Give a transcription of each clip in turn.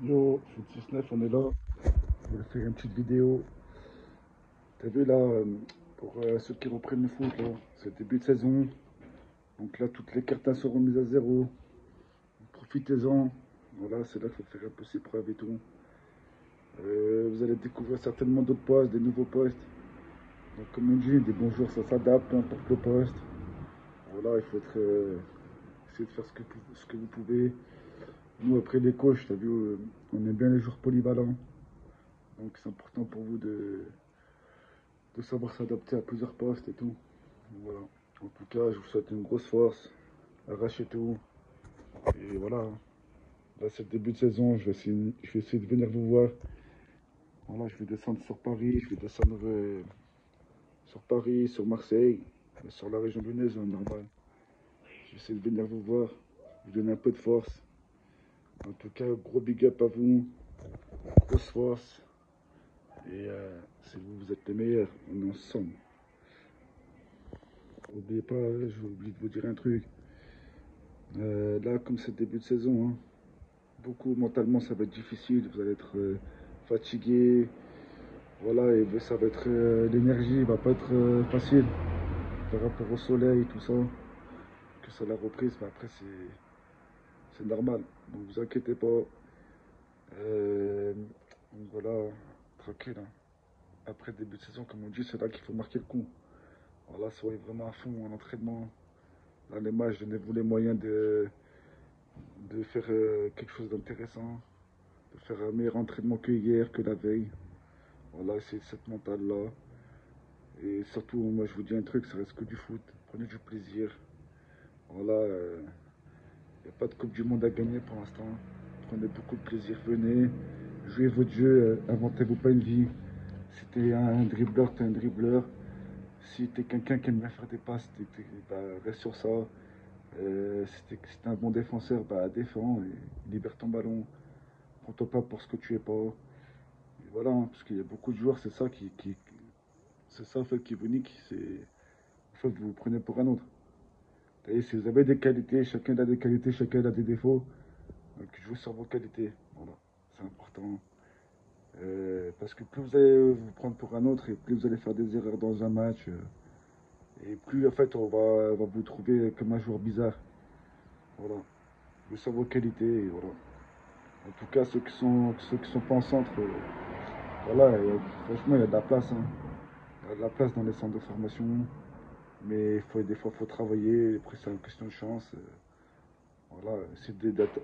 Yo, foot 6-9, on est là. Je vais faire une petite vidéo. T'as vu là, pour ceux qui reprennent le foot, là, c'est le début de saison. Donc là, toutes les cartes seront mises à zéro. Profitez-en. Voilà, c'est là qu'il faut faire un peu ses preuves et tout. Vous allez découvrir certainement d'autres postes, des nouveaux postes. Donc, comme on dit, des bons jours, ça s'adapte, peu importe le poste. Voilà, il faut essayer de faire ce que vous pouvez. Nous, après les coachs, t'as vu, on aime bien les joueurs polyvalents. Donc, c'est important pour vous de savoir s'adapter à plusieurs postes et tout. Voilà. En tout cas, je vous souhaite une grosse force, arrachez tout. Et voilà. Là, c'est le début de saison, je vais essayer de venir vous voir. Voilà, je vais descendre sur Paris, je vais descendre sur Paris, sur Marseille, sur la région lyonnaise, normal. Je vais essayer de venir vous voir, vous donner un peu de force. En tout cas, gros big up à vous, grosse force. Et si vous êtes les meilleurs, on est ensemble. N'oubliez pas, j'ai oublié de vous dire un truc. Là, comme c'est le début de saison, hein, beaucoup mentalement, ça va être difficile. Vous allez être fatigué. Voilà, et ça va être l'énergie va pas être facile par rapport au soleil, tout ça. Que ça la reprise, mais après c'est normal. Donc vous inquiétez pas. Donc voilà, tranquille, hein. Après début de saison, comme on dit, c'est là qu'il faut marquer le coup. Voilà, soyez vraiment à fond en entraînement. Dans les matchs, donnez-vous les moyens de faire quelque chose d'intéressant, de faire un meilleur entraînement que hier, que la veille. Voilà, c'est cette mentale-là. Et surtout, moi je vous dis un truc, ça reste que du foot. Prenez du plaisir. Voilà, il n'y a pas de Coupe du Monde à gagner pour l'instant. Prenez beaucoup de plaisir, venez, jouez votre jeu, inventez-vous pas une vie. Si t'es un dribbleur, t'es un dribbleur. Si t'es quelqu'un qui aime bien faire des passes, bah, reste sur ça. Si t'es un bon défenseur, bah, défends et libère ton ballon. Prends-toi pas pour ce que tu es pas. Et voilà, hein, parce qu'il y a beaucoup de joueurs, c'est ça en fait qui vous nique. En fait, vous vous prenez pour un autre. Et si vous avez des qualités, chacun a des qualités, chacun a des défauts. Donc jouez sur vos qualités. Voilà, c'est important. Parce que plus vous allez vous prendre pour un autre et plus vous allez faire des erreurs dans un match, et plus en fait on va vous trouver comme un joueur bizarre. Voilà, jouez sur vos qualités et voilà. En tout cas, ceux qui sont pas en centre, voilà, franchement il y a de la place, hein. Il y a de la place dans les centres de formation. Mais des fois, il faut travailler. Après, c'est une question de chance. Voilà,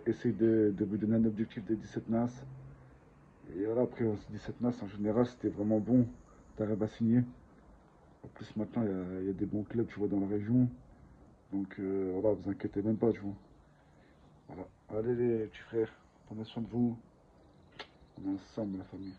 essayer de vous donner un objectif de 17 NAS. Et voilà, après, 17 NAS, en général, c'était vraiment bon. T'arrives à signer. En plus, maintenant, il y a des bons clubs, tu vois, dans la région. Donc, voilà, vous inquiétez même pas, tu vois. Voilà. Allez, les petits frères, prenez soin de vous. On est ensemble, la famille.